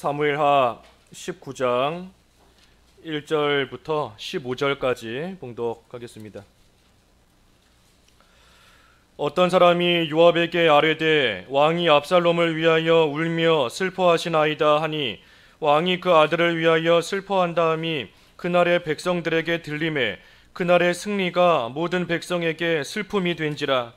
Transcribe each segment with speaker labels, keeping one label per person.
Speaker 1: 사무엘하 19장 1절부터 15절까지 봉독하겠습니다. 어떤 사람이 요압에게 아뢰되 왕이 압살롬을 위하여 울며 슬퍼하시나이다 하니 왕이 그 아들을 위하여 슬퍼한 다음이 그날의 백성들에게 들리매 그날의 승리가 모든 백성에게 슬픔이 된지라.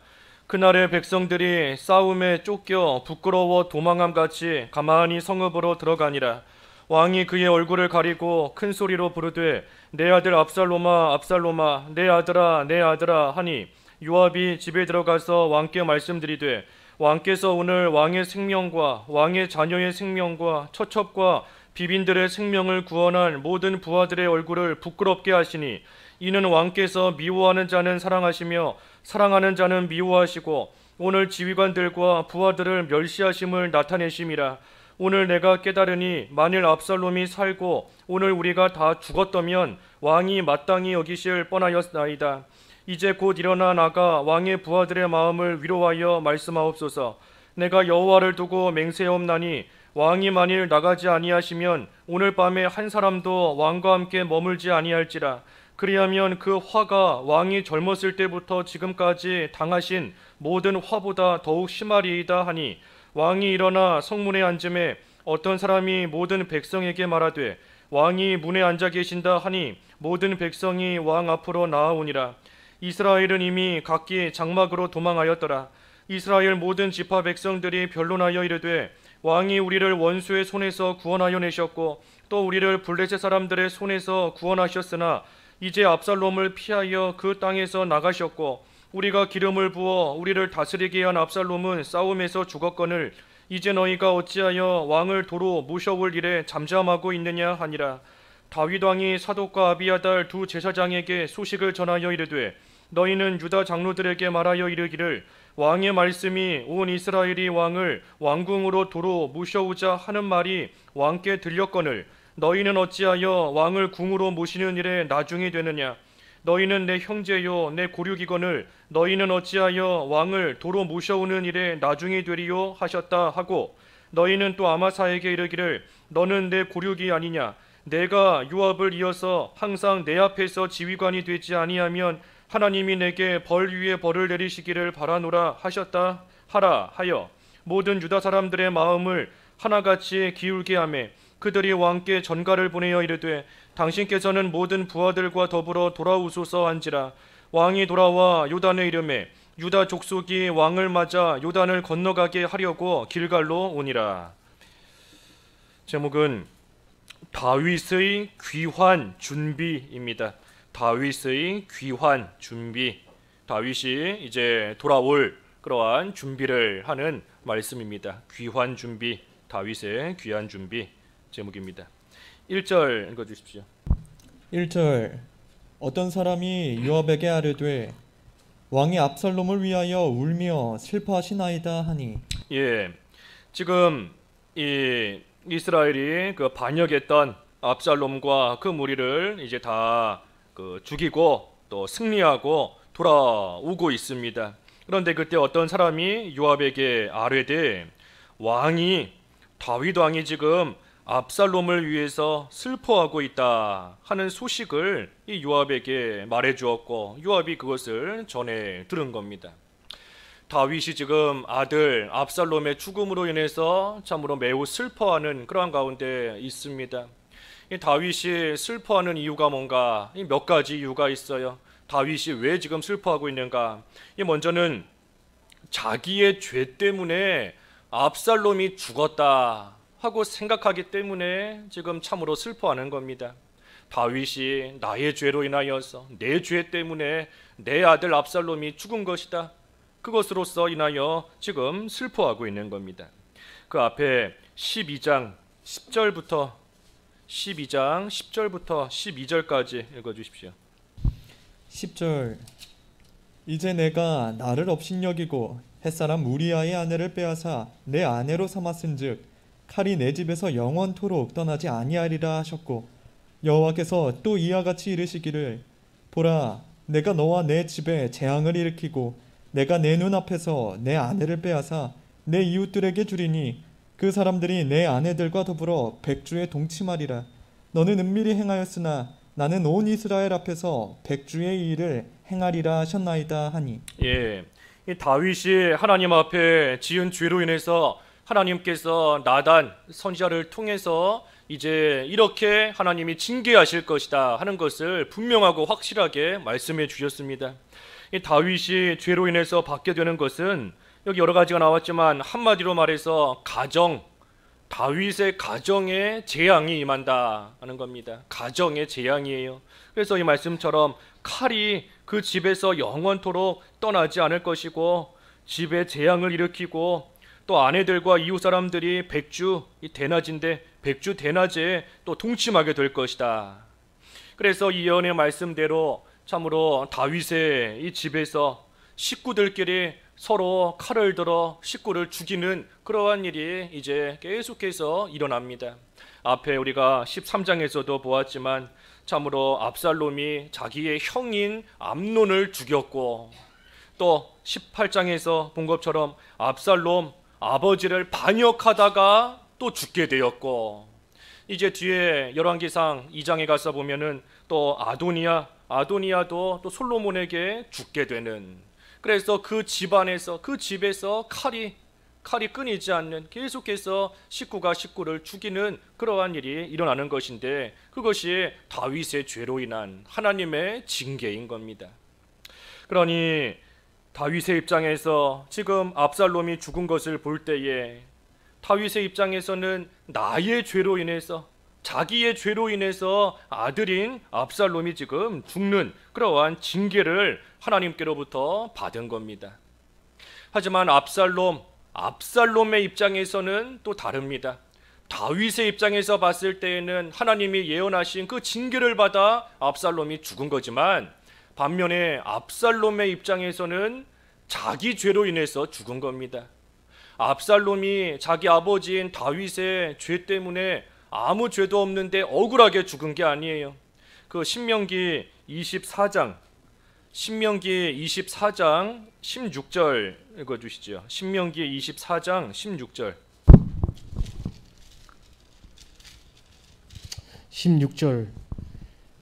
Speaker 1: 그날의 백성들이 싸움에 쫓겨 부끄러워 도망함같이 가만히 성읍으로 들어가니라. 왕이 그의 얼굴을 가리고 큰 소리로 부르되 내 아들 압살롬아 압살롬아 내 아들아 내 아들아 하니 요압이 집에 들어가서 왕께 말씀드리되 왕께서 오늘 왕의 생명과 왕의 자녀의 생명과 처첩과 비빈들의 생명을 구원한 모든 부하들의 얼굴을 부끄럽게 하시니 이는 왕께서 미워하는 자는 사랑하시며 사랑하는 자는 미워하시고 오늘 지휘관들과 부하들을 멸시하심을 나타내심이라. 오늘 내가 깨달으니 만일 압살롬이 살고 오늘 우리가 다 죽었다면 왕이 마땅히 여기실 뻔하였나이다. 이제 곧 일어나 나가 왕의 부하들의 마음을 위로하여 말씀하옵소서. 내가 여호와를 두고 맹세하옵나니 왕이 만일 나가지 아니하시면 오늘 밤에 한 사람도 왕과 함께 머물지 아니할지라. 그리하면 그 화가 왕이 젊었을 때부터 지금까지 당하신 모든 화보다 더욱 심하리이다 하니 왕이 일어나 성문에 앉음에 어떤 사람이 모든 백성에게 말하되 왕이 문에 앉아 계신다 하니 모든 백성이 왕 앞으로 나아오니라. 이스라엘은 이미 각기 장막으로 도망하였더라. 이스라엘 모든 지파 백성들이 변론하여 이르되 왕이 우리를 원수의 손에서 구원하여 내셨고 또 우리를 블레셋 사람들의 손에서 구원하셨으나 이제 압살롬을 피하여 그 땅에서 나가셨고 우리가 기름을 부어 우리를 다스리게 한 압살롬은 싸움에서 죽었거늘 이제 너희가 어찌하여 왕을 도로 모셔올 일에 잠잠하고 있느냐 하니라. 다윗 왕이 사독과 아비아달 두 제사장에게 소식을 전하여 이르되 너희는 유다 장로들에게 말하여 이르기를 왕의 말씀이 온 이스라엘이 왕을 왕궁으로 도로 모셔오자 하는 말이 왕께 들렸거늘 너희는 어찌하여 왕을 궁으로 모시는 일에 나중이 되느냐. 너희는 내 형제요 내 고륙이거늘 너희는 어찌하여 왕을 도로 모셔오는 일에 나중이 되리요 하셨다 하고 너희는 또 아마사에게 이르기를 너는 내 고륙이 아니냐. 내가 요압을 이어서 항상 내 앞에서 지휘관이 되지 아니하면 하나님이 내게 벌 위에 벌을 내리시기를 바라노라 하셨다 하라 하여 모든 유다 사람들의 마음을 하나같이 기울게 하매 그들이 왕께 전가를 보내어 이르되 당신께서는 모든 부하들과 더불어 돌아오소서 한지라. 왕이 돌아와 요단에 이르매 유다 족속이 왕을 맞아 요단을 건너가게 하려고 길갈로 오니라. 제목은 다윗의 귀환 준비입니다. 다윗의 귀환 준비. 다윗이 이제 돌아올 그러한 준비를 하는 말씀입니다. 귀환 준비, 다윗의 귀환 준비 제목입니다. 1절 읽어주십시오.
Speaker 2: 1절 어떤 사람이 요압에게 아뢰되 왕이 압살롬을 위하여 울며 슬퍼하시나이다 하니.
Speaker 1: 지금 이 이스라엘이 그 반역했던 압살롬과 그 무리를 이제 다 죽이고 또 승리하고 돌아오고 있습니다. 그런데 그때 어떤 사람이 요압에게 아뢰되 다윗 왕이 지금 압살롬을 위해서 슬퍼하고 있다 하는 소식을 이 요압에게 말해 주었고 요압이 그것을 전해 들은 겁니다. 다윗이 지금 아들 압살롬의 죽음으로 인해서 참으로 매우 슬퍼하는 그러한 가운데 있습니다. 이 다윗이 슬퍼하는 이유가 뭔가? 몇 가지 이유가 있어요. 다윗이 왜 지금 슬퍼하고 있는가? 먼저는 자기의 죄 때문에 압살롬이 죽었다 하고 생각하기 때문에 지금 참으로 슬퍼하는 겁니다. 다윗이 나의 죄로 인하여서 내 죄 때문에 내 아들 압살롬이 죽은 것이다. 그것으로서 인하여 지금 슬퍼하고 있는 겁니다. 그 앞에 12장 10절부터 12절까지 읽어주십시오.
Speaker 2: 10절 이제 내가 나를 업신여기고 햇사람 우리아의 아내를 빼앗아 내 아내로 삼았은즉 칼이 내 집에서 영원토록 떠나지 아니하리라 하셨고 여호와께서 또 이와 같이 이르시기를 보라 내가 너와 내 집에 재앙을 일으키고 내가 내 눈앞에서 내 아내를 빼앗아 내 이웃들에게 주리니 그 사람들이 내 아내들과 더불어 백주에 동침하리라. 너는 은밀히 행하였으나 나는 온 이스라엘 앞에서 백주의 일을 행하리라 하셨나이다 하니.
Speaker 1: 예, 이 다윗이 하나님 앞에 지은 죄로 인해서 하나님께서 나단 선지자를 통해서 이제 이렇게 하나님이 징계하실 것이다 하는 것을 분명하고 확실하게 말씀해 주셨습니다. 이 다윗이 죄로 인해서 받게 되는 것은 여기 여러 가지가 나왔지만 한마디로 말해서 다윗의 가정에 재앙이 임한다 하는 겁니다. 가정의 재앙이에요. 그래서 이 말씀처럼 칼이 그 집에서 영원토록 떠나지 않을 것이고 집에 재앙을 일으키고 또 아내들과 이웃 사람들이 백주 이 대낮인데 백주 대낮에 또 동침하게 될 것이다. 그래서 이 예언의 말씀대로 참으로 다윗의 이 집에서 식구들끼리 서로 칼을 들어 식구를 죽이는 그러한 일이 이제 계속해서 일어납니다. 앞에 우리가 13장에서도 보았지만 참으로 압살롬이 자기의 형인 암논을 죽였고 또 18장에서 본 것처럼 압살롬 아버지를 반역하다가 또 죽게 되었고 이제 뒤에 열왕기상 2장에 가서 보면은 또 아도니아도 또 솔로몬에게 죽게 되는, 그래서 그 집안에서 그 집에서 칼이 끊이지 않는 계속해서 식구가 식구를 죽이는 그러한 일이 일어나는 것인데 그것이 다윗의 죄로 인한 하나님의 징계인 겁니다. 그러니 다윗의 입장에서 지금 압살롬이 죽은 것을 볼 때에 다윗의 입장에서는 나의 죄로 인해서 자기의 죄로 인해서 아들인 압살롬이 지금 죽는 그러한 징계를 하나님께로부터 받은 겁니다. 하지만 압살롬의 입장에서는 또 다릅니다. 다윗의 입장에서 봤을 때에는 하나님이 예언하신 그 징계를 받아 압살롬이 죽은 거지만 반면에 압살롬의 입장에서는 자기 죄로 인해서 죽은 겁니다. 압살롬이 자기 아버지인 다윗의 죄 때문에 아무 죄도 없는데 억울하게 죽은 게 아니에요. 그 신명기 24장 16절 읽어주시죠. 신명기 24장 16절.
Speaker 3: 16절.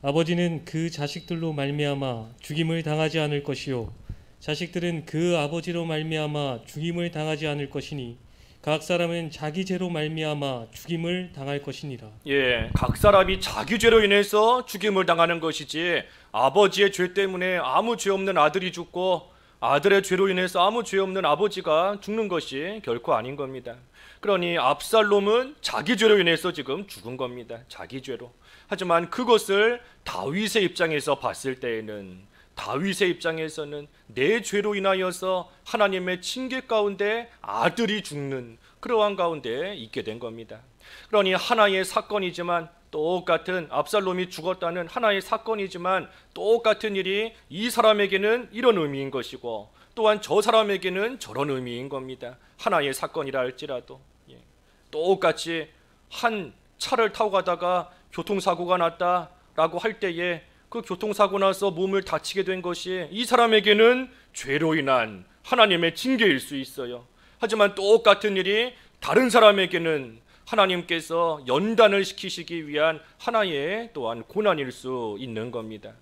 Speaker 3: 아버지는 그 자식들로 말미암아 죽임을 당하지 않을 것이요 자식들은 그 아버지로 말미암아 죽임을 당하지 않을 것이니 각 사람은 자기 죄로 말미암아 죽임을 당할 것이니라.
Speaker 1: 예, 각 사람이 자기 죄로 인해서 죽임을 당하는 것이지 아버지의 죄 때문에 아무 죄 없는 아들이 죽고 아들의 죄로 인해서 아무 죄 없는 아버지가 죽는 것이 결코 아닌 겁니다. 그러니 압살롬은 자기 죄로 인해서 지금 죽은 겁니다. 자기 죄로. 하지만 그것을 다윗의 입장에서 봤을 때에는 다윗의 입장에서는 내 죄로 인하여서 하나님의 징계 가운데 아들이 죽는 그러한 가운데 있게 된 겁니다. 그러니 하나의 사건이지만 똑같은 압살롬이 죽었다는 하나의 사건이지만 똑같은 일이 이 사람에게는 이런 의미인 것이고 또한 저 사람에게는 저런 의미인 겁니다. 하나의 사건이라 할지라도 똑같이 한 차를 타고 가다가 교통사고가 났다라고 할 때에 그 교통사고 나서 몸을 다치게 된 것이 이 사람에게는 죄로 인한 하나님의 징계일 수 있어요. 하지만 똑같은 일이 다른 사람에게는 하나님께서 연단을 시키시기 위한 하나의 또한 고난일 수 있는 겁니다.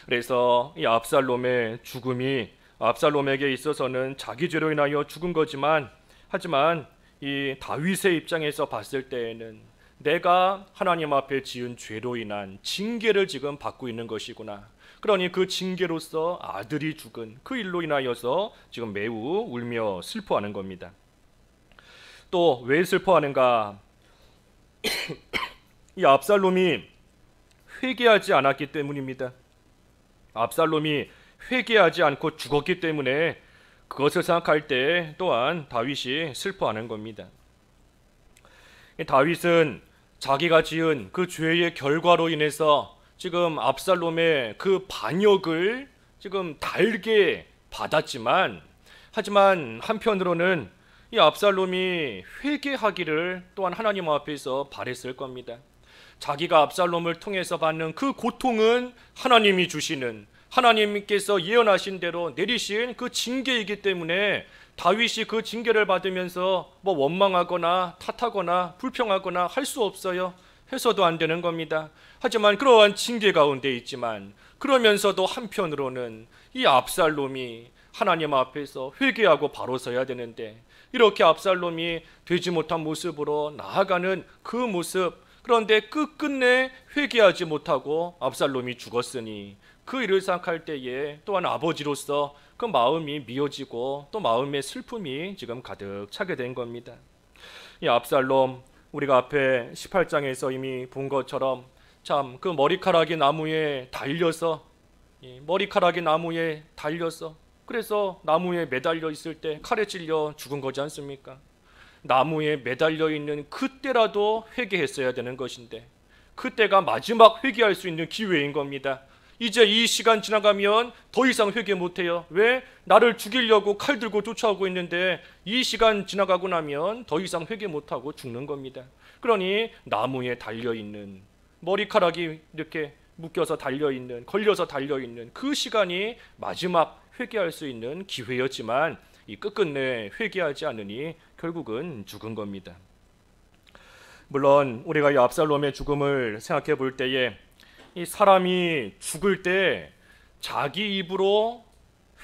Speaker 1: 그래서 이 압살롬의 죽음이 압살롬에게 있어서는 자기 죄로 인하여 죽은 거지만 하지만 이 다윗의 입장에서 봤을 때에는 내가 하나님 앞에 지은 죄로 인한 징계를 지금 받고 있는 것이구나. 그러니 그 징계로서 아들이 죽은 그 일로 인하여서 지금 매우 울며 슬퍼하는 겁니다. 또 왜 슬퍼하는가? 이 압살롬이 회개하지 않았기 때문입니다. 압살롬이 회개하지 않고 죽었기 때문에 그것을 생각할 때 또한 다윗이 슬퍼하는 겁니다. 다윗은 자기가 지은 그 죄의 결과로 인해서 지금 압살롬의 그 반역을 지금 달게 받았지만 하지만 한편으로는 이 압살롬이 회개하기를 또한 하나님 앞에서 바랬을 겁니다. 자기가 압살롬을 통해서 받는 그 고통은 하나님이 주시는 하나님께서 예언하신 대로 내리신 그 징계이기 때문에 다윗이 그 징계를 받으면서 뭐 원망하거나 탓하거나 불평하거나 할 수 없어요. 해서도 안 되는 겁니다. 하지만 그러한 징계 가운데 있지만 그러면서도 한편으로는 이 압살롬이 하나님 앞에서 회개하고 바로 서야 되는데 이렇게 압살롬이 되지 못한 모습으로 나아가는 그 모습, 그런데 끝끝내 회개하지 못하고 압살롬이 죽었으니 그 일을 생각할 때에 또한 아버지로서 그 마음이 미어지고 또 마음의 슬픔이 지금 가득 차게 된 겁니다. 이 압살롬, 우리가 앞에 18장에서 이미 본 것처럼 참 그 머리카락이 나무에 달려서 그래서 나무에 매달려 있을 때 칼에 찔려 죽은 거지 않습니까? 나무에 매달려 있는 그때라도 회개했어야 되는 것인데 그때가 마지막 회개할 수 있는 기회인 겁니다. 이제 이 시간 지나가면 더 이상 회개 못해요. 왜? 나를 죽이려고 칼 들고 쫓아오고 있는데 이 시간 지나가고 나면 더 이상 회개 못하고 죽는 겁니다. 그러니 나무에 달려있는, 머리카락이 이렇게 묶여서 달려있는, 걸려서 달려있는 그 시간이 마지막 회개할 수 있는 기회였지만 이 끝끝내 회개하지 않으니 결국은 죽은 겁니다. 물론 우리가 이 압살롬의 죽음을 생각해 볼 때에 이 사람이 죽을 때 자기 입으로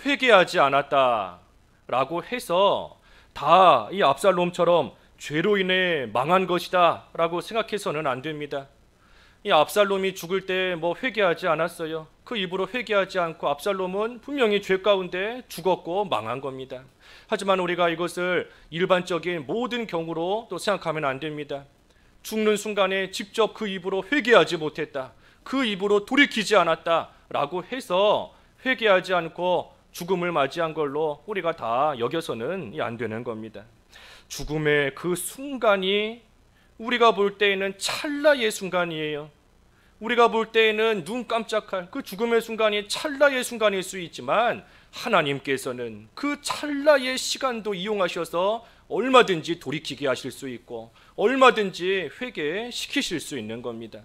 Speaker 1: 회개하지 않았다라고 해서 다 이 압살롬처럼 죄로 인해 망한 것이다 라고 생각해서는 안 됩니다. 이 압살롬이 죽을 때 뭐 회개하지 않았어요. 그 입으로 회개하지 않고 압살롬은 분명히 죄 가운데 죽었고 망한 겁니다. 하지만 우리가 이것을 일반적인 모든 경우로 또 생각하면 안 됩니다. 죽는 순간에 직접 그 입으로 회개하지 못했다, 그 입으로 돌이키지 않았다 라고 해서 회개하지 않고 죽음을 맞이한 걸로 우리가 다 여겨서는 안 되는 겁니다. 죽음의 그 순간이 우리가 볼 때에는 찰나의 순간이에요. 우리가 볼 때에는 눈 깜짝할 그 죽음의 순간이 찰나의 순간일 수 있지만 하나님께서는 그 찰나의 시간도 이용하셔서 얼마든지 돌이키게 하실 수 있고 얼마든지 회개시키실 수 있는 겁니다.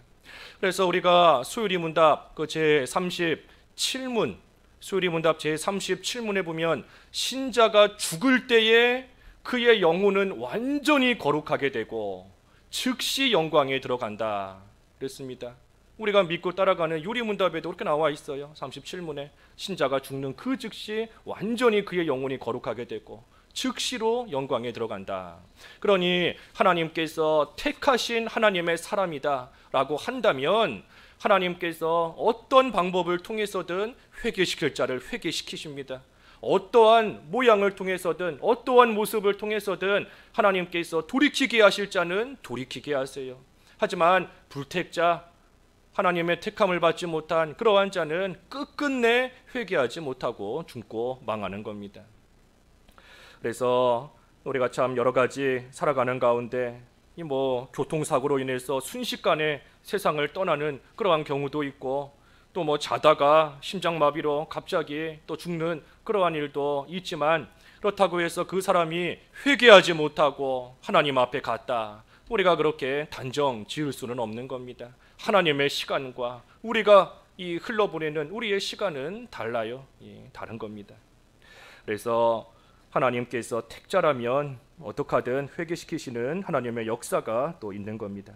Speaker 1: 그래서 우리가 소유리 문답 그 제37문, 소유리 문답 제37문에 보면 신자가 죽을 때에 그의 영혼은 완전히 거룩하게 되고 즉시 영광에 들어간다 그랬습니다. 우리가 믿고 따라가는 유리문답에도 그렇게 나와 있어요. 37문에 신자가 죽는 그 즉시 완전히 그의 영혼이 거룩하게 되고 즉시로 영광에 들어간다. 그러니 하나님께서 택하신 하나님의 사람이다 라고 한다면 하나님께서 어떤 방법을 통해서든 회개시킬 자를 회개시키십니다. 어떠한 모양을 통해서든 어떠한 모습을 통해서든 하나님께서 돌이키게 하실 자는 돌이키게 하세요. 하지만 불택자, 하나님의 택함을 받지 못한 그러한 자는 끝끝내 회개하지 못하고 죽고 망하는 겁니다. 그래서 우리가 참 여러 가지 살아가는 가운데 이 교통사고로 인해서 순식간에 세상을 떠나는 그러한 경우도 있고 또 자다가 심장마비로 갑자기 또 죽는 그러한 일도 있지만 그렇다고 해서 그 사람이 회개하지 못하고 하나님 앞에 갔다, 우리가 그렇게 단정 지을 수는 없는 겁니다. 하나님의 시간과 우리가 이 흘러보내는 우리의 시간은 달라요. 다른 겁니다. 그래서 하나님께서 택자라면 어떻게 하든 회개시키시는 하나님의 역사가 또 있는 겁니다.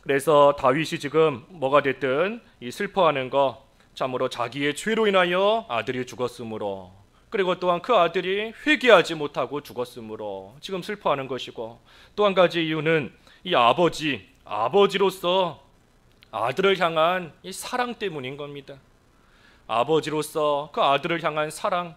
Speaker 1: 그래서 다윗이 지금 뭐가 됐든 이 슬퍼하는 거, 참으로 자기의 죄로 인하여 아들이 죽었으므로, 그리고 또한 그 아들이 회개하지 못하고 죽었으므로 지금 슬퍼하는 것이고, 또 한 가지 이유는 이 아버지로서 아들을 향한 이 사랑 때문인 겁니다. 아버지로서 그 아들을 향한 사랑,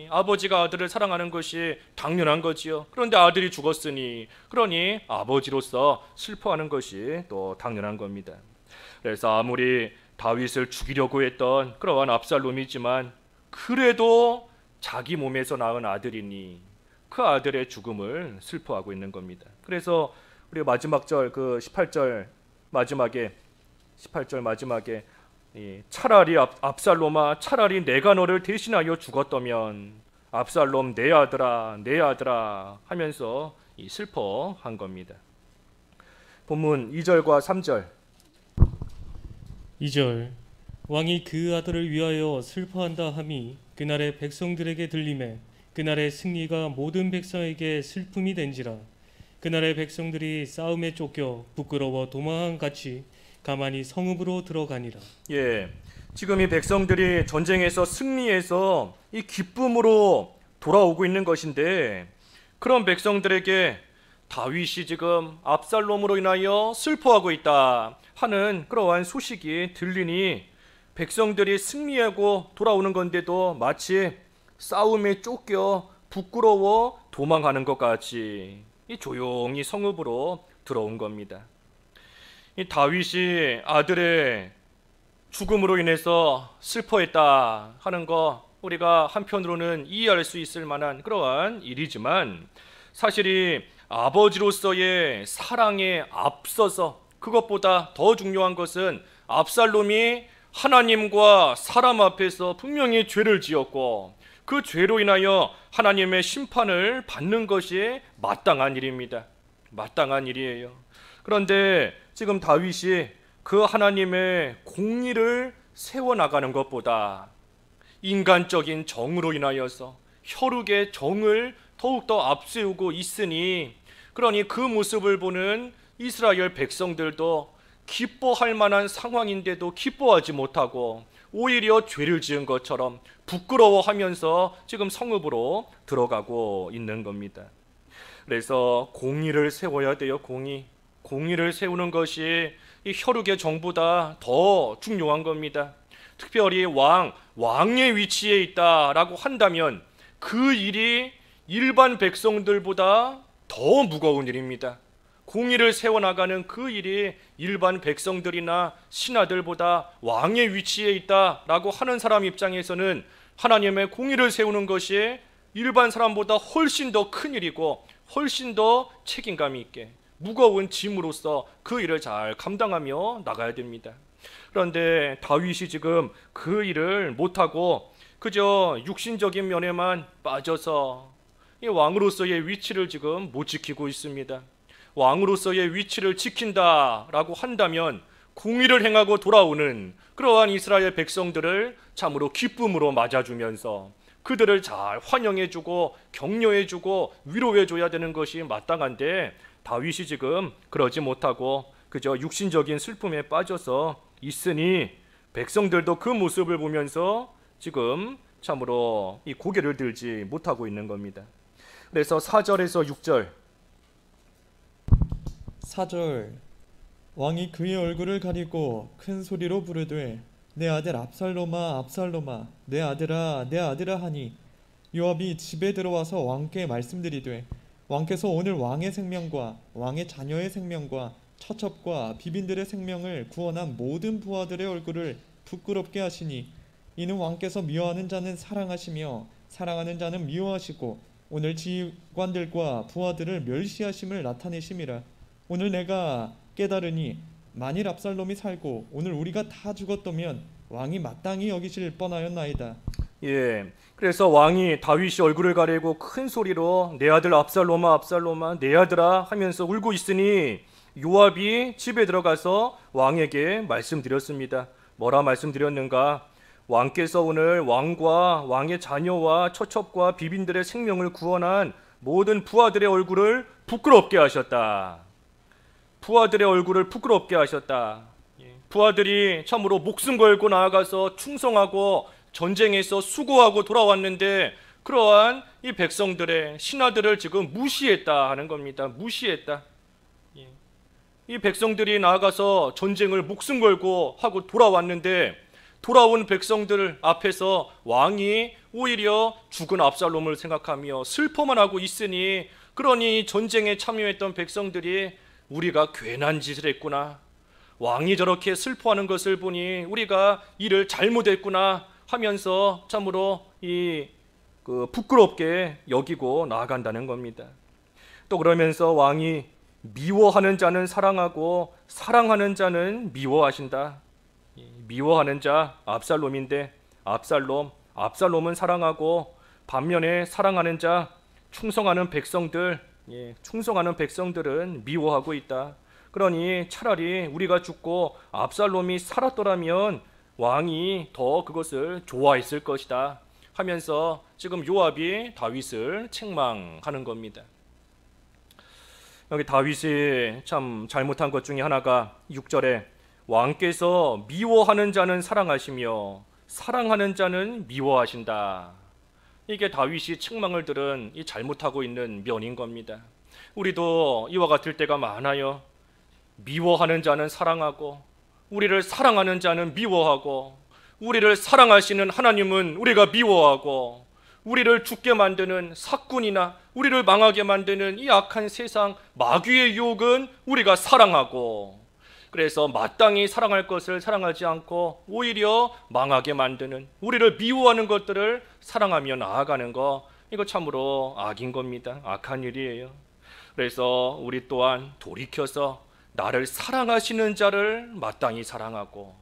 Speaker 1: 아버지가 아들을 사랑하는 것이 당연한 거지요. 그런데 아들이 죽었으니 그러니 아버지로서 슬퍼하는 것이 또 당연한 겁니다. 그래서 아무리 다윗을 죽이려고 했던 그러한 압살롬이지만 그래도 자기 몸에서 낳은 아들이니 그 아들의 죽음을 슬퍼하고 있는 겁니다. 그래서 우리 마지막 절 그 18절 마지막에 차라리 압살롬아, 차라리 내가 너를 대신하여 죽었다면 압살롬 내 아들아 하면서 슬퍼한 겁니다. 본문 2절과 3절.
Speaker 3: 2절 왕이 그 아들을 위하여 슬퍼한다 함이 그날의 백성들에게 들리매 그날의 승리가 모든 백성에게 슬픔이 된지라. 그날의 백성들이 싸움에 쫓겨 부끄러워 도망한 같이 가만히 성읍으로 들어가니라.
Speaker 1: 예, 지금 이 백성들이 전쟁에서 승리해서 이 기쁨으로 돌아오고 있는 것인데, 그런 백성들에게 다윗이 지금 압살롬으로 인하여 슬퍼하고 있다 하는 그러한 소식이 들리니 백성들이 승리하고 돌아오는 건데도 마치 싸움에 쫓겨 부끄러워 도망하는 것 같이 이 조용히 성읍으로 들어온 겁니다. 이 다윗이 아들의 죽음으로 인해서 슬퍼했다 하는 거 우리가 한편으로는 이해할 수 있을 만한 그러한 일이지만, 사실이 아버지로서의 사랑에 앞서서 그것보다 더 중요한 것은 압살롬이 하나님과 사람 앞에서 분명히 죄를 지었고 그 죄로 인하여 하나님의 심판을 받는 것이 마땅한 일입니다. 마땅한 일이에요. 그런데 지금 다윗이 그 하나님의 공의를 세워나가는 것보다 인간적인 정으로 인하여서 혈육의 정을 더욱더 앞세우고 있으니, 그러니 그 모습을 보는 이스라엘 백성들도 기뻐할 만한 상황인데도 기뻐하지 못하고 오히려 죄를 지은 것처럼 부끄러워하면서 지금 성읍으로 들어가고 있는 겁니다. 그래서 공의를 세워야 돼요. 공의를 세우는 것이 이 혈육의 정보다 더 중요한 겁니다. 특별히 왕의 위치에 있다라고 한다면 그 일이 일반 백성들보다 더 무거운 일입니다. 공의를 세워나가는 그 일이 일반 백성들이나 신하들보다 왕의 위치에 있다라고 하는 사람 입장에서는 하나님의 공의를 세우는 것이 일반 사람보다 훨씬 더 큰 일이고 훨씬 더 책임감 있게 무거운 짐으로서 그 일을 잘 감당하며 나가야 됩니다. 그런데 다윗이 지금 그 일을 못하고 그저 육신적인 면에만 빠져서 이 왕으로서의 위치를 지금 못 지키고 있습니다. 왕으로서의 위치를 지킨다라고 한다면 공의를 행하고 돌아오는 그러한 이스라엘 백성들을 참으로 기쁨으로 맞아주면서 그들을 잘 환영해주고 격려해주고 위로해줘야 되는 것이 마땅한데, 다윗이 지금 그러지 못하고 그저 육신적인 슬픔에 빠져서 있으니 백성들도 그 모습을 보면서 지금 참으로 이 고개를 들지 못하고 있는 겁니다. 그래서 4절에서 6절
Speaker 2: 4절 왕이 그의 얼굴을 가리고 큰 소리로 부르되 내 아들 압살롬아 압살롬아 내 아들아 내 아들아 하니 요압이 집에 들어와서 왕께 말씀드리되 왕께서 오늘 왕의 생명과 왕의 자녀의 생명과 처첩과 비빈들의 생명을 구원한 모든 부하들의 얼굴을 부끄럽게 하시니 이는 왕께서 미워하는 자는 사랑하시며 사랑하는 자는 미워하시고 오늘 지휘관들과 부하들을 멸시하심을 나타내심이라. 오늘 내가 깨달으니 만일 압살롬이 살고 오늘 우리가 다 죽었다면 왕이 마땅히 여기실 뻔하였나이다.
Speaker 1: 예, 그래서 왕이 다윗이 얼굴을 가리고 큰 소리로 내 아들 압살롬아 압살롬아 내 아들아 하면서 울고 있으니 요압이 집에 들어가서 왕에게 말씀드렸습니다. 뭐라 말씀드렸는가? 왕께서 오늘 왕과 왕의 자녀와 처첩과 비빈들의 생명을 구원한 모든 부하들의 얼굴을 부끄럽게 하셨다. 부하들의 얼굴을 부끄럽게 하셨다. 부하들이 참으로 목숨 걸고 나아가서 충성하고 전쟁에서 수고하고 돌아왔는데 그러한 이 백성들의 신하들을 지금 무시했다 하는 겁니다. 무시했다. 이 백성들이 나아가서 전쟁을 목숨 걸고 하고 돌아왔는데 돌아온 백성들 앞에서 왕이 오히려 죽은 압살롬을 생각하며 슬퍼만 하고 있으니, 그러니 전쟁에 참여했던 백성들이 우리가 괜한 짓을 했구나, 왕이 저렇게 슬퍼하는 것을 보니 우리가 일을 잘못했구나 하면서 참으로 부끄럽게 여기고 나아간다는 겁니다. 또 그러면서 왕이 미워하는 자는 사랑하고 사랑하는 자는 미워하신다. 미워하는 자 압살롬인데 압살롬은 사랑하고 반면에 사랑하는 자 충성하는 백성들은 미워하고 있다. 그러니 차라리 우리가 죽고 압살롬이 살았더라면 왕이 더 그것을 좋아했을 것이다. 하면서 지금 요압이 다윗을 책망하는 겁니다. 여기 다윗이 참 잘못한 것 중에 하나가 6절에 왕께서 미워하는 자는 사랑하시며 사랑하는 자는 미워하신다. 이게 다윗이 책망을 들은 이 잘못하고 있는 면인 겁니다. 우리도 이와 같을 때가 많아요. 미워하는 자는 사랑하고 우리를 사랑하는 자는 미워하고 우리를 사랑하시는 하나님은 우리가 미워하고 우리를 죽게 만드는 사꾼이나 우리를 망하게 만드는 이 악한 세상 마귀의 유혹은 우리가 사랑하고, 그래서 마땅히 사랑할 것을 사랑하지 않고 오히려 망하게 만드는, 우리를 미워하는 것들을 사랑하며 나아가는 거, 이거 참으로 악인 겁니다. 악한 일이에요. 그래서 우리 또한 돌이켜서 나를 사랑하시는 자를 마땅히 사랑하고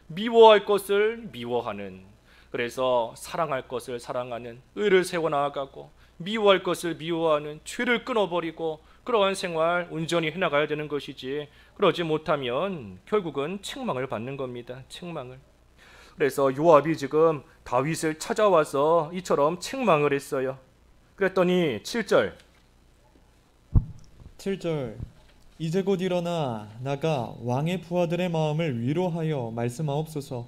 Speaker 1: 미워할 것을 미워하는, 그래서 사랑할 것을 사랑하는, 의를 세워나가고 미워할 것을 미워하는, 죄를 끊어버리고 그러한 생활 온전히 해나가야 되는 것이지, 그러지 못하면 결국은 책망을 받는 겁니다. 책망을. 그래서 요압이 지금 다윗을 찾아와서 이처럼 책망을 했어요. 그랬더니 7절
Speaker 2: 이제 곧 일어나 나가 왕의 부하들의 마음을 위로하여 말씀하옵소서.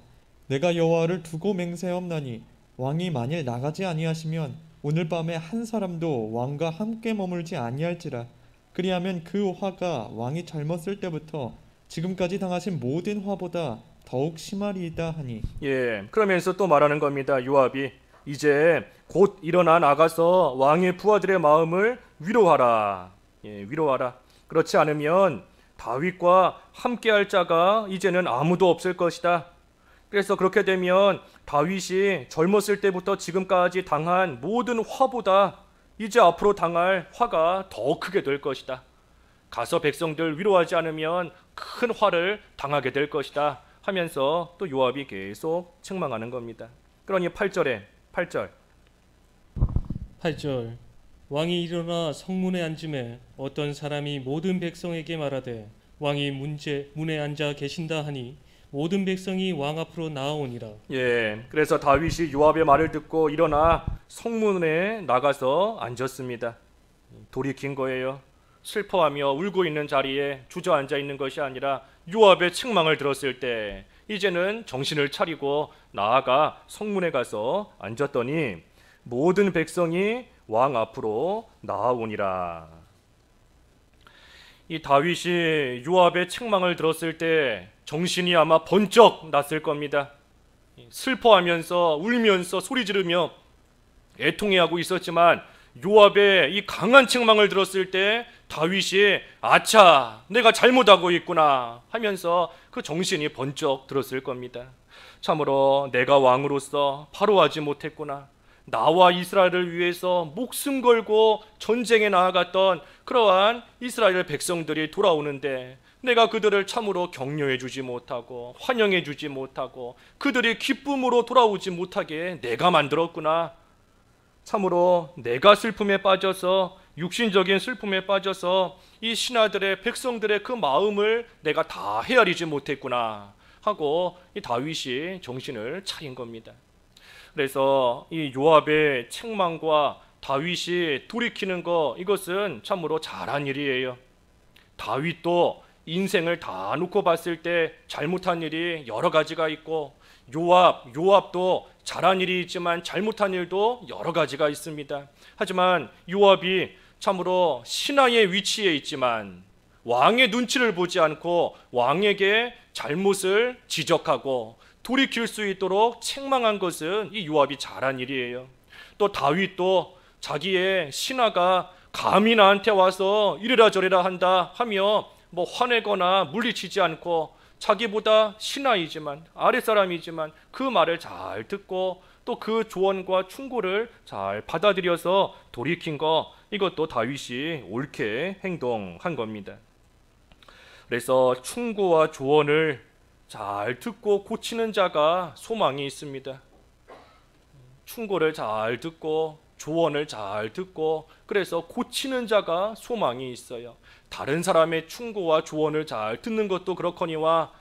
Speaker 2: 내가 여호와를 두고 맹세하옵나니 왕이 만일 나가지 아니하시면 오늘 밤에 한 사람도 왕과 함께 머물지 아니할지라. 그리하면 그 화가 왕이 젊었을 때부터 지금까지 당하신 모든 화보다 더욱 심하리이다 하니.
Speaker 1: 그러면서 또 말하는 겁니다. 요압이 이제 곧 일어나 나가서 왕의 부하들의 마음을 위로하라. 위로하라. 그렇지 않으면 다윗과 함께할 자가 이제는 아무도 없을 것이다. 그래서 그렇게 되면 다윗이 젊었을 때부터 지금까지 당한 모든 화보다 이제 앞으로 당할 화가 더 크게 될 것이다. 가서 백성들 위로하지 않으면 큰 화를 당하게 될 것이다 하면서 또 요압이 계속 책망하는 겁니다. 그러니 8절
Speaker 3: 왕이 일어나 성문에 앉음에 어떤 사람이 모든 백성에게 말하되 왕이 문에 앉아 계신다 하니 모든 백성이 왕 앞으로 나아오니라.
Speaker 1: 그래서 다윗이 요압의 말을 듣고 일어나 성문에 나가서 앉았습니다. 돌이킨 거예요. 슬퍼하며 울고 있는 자리에 주저앉아 있는 것이 아니라 요압의 책망을 들었을 때 이제는 정신을 차리고 나아가 성문에 가서 앉았더니 모든 백성이 왕 앞으로 나아오니라. 이 다윗이 요압의 책망을 들었을 때 정신이 아마 번쩍 났을 겁니다. 슬퍼하면서 울면서 소리 지르며 애통해하고 있었지만 요압의 이 강한 책망을 들었을 때 다윗이 아차, 내가 잘못하고 있구나 하면서 그 정신이 번쩍 들었을 겁니다. 참으로 내가 왕으로서 바로 하지 못했구나. 나와 이스라엘을 위해서 목숨 걸고 전쟁에 나아갔던 그러한 이스라엘 백성들이 돌아오는데 내가 그들을 참으로 격려해 주지 못하고 환영해 주지 못하고 그들이 기쁨으로 돌아오지 못하게 내가 만들었구나. 참으로 내가 슬픔에 빠져서, 육신적인 슬픔에 빠져서 이 신하들의, 백성들의 그 마음을 내가 다 헤아리지 못했구나 하고 이 다윗이 정신을 차린 겁니다. 그래서 이 요압의 책망과 다윗이 돌이키는 거, 이것은 참으로 잘한 일이에요. 다윗도 인생을 다 놓고 봤을 때 잘못한 일이 여러 가지가 있고, 요압도 잘한 일이 있지만 잘못한 일도 여러 가지가 있습니다. 하지만 요압이 참으로 신하의 위치에 있지만 왕의 눈치를 보지 않고 왕에게 잘못을 지적하고 돌이킬 수 있도록 책망한 것은 이 요압이 잘한 일이에요. 또 다윗도 자기의 신하가 감히 나한테 와서 이래라 저래라 한다 하며 화내거나 물리치지 않고 자기보다 신하이지만, 아랫사람이지만 그 말을 잘 듣고 또 그 조언과 충고를 잘 받아들여서 돌이킨 거, 이것도 다윗이 옳게 행동한 겁니다. 그래서 충고와 조언을 잘 듣고 고치는 자가 소망이 있습니다. 충고를 잘 듣고 조언을 잘 듣고 그래서 고치는 자가 소망이 있어요. 다른 사람의 충고와 조언을 잘 듣는 것도 그렇거니와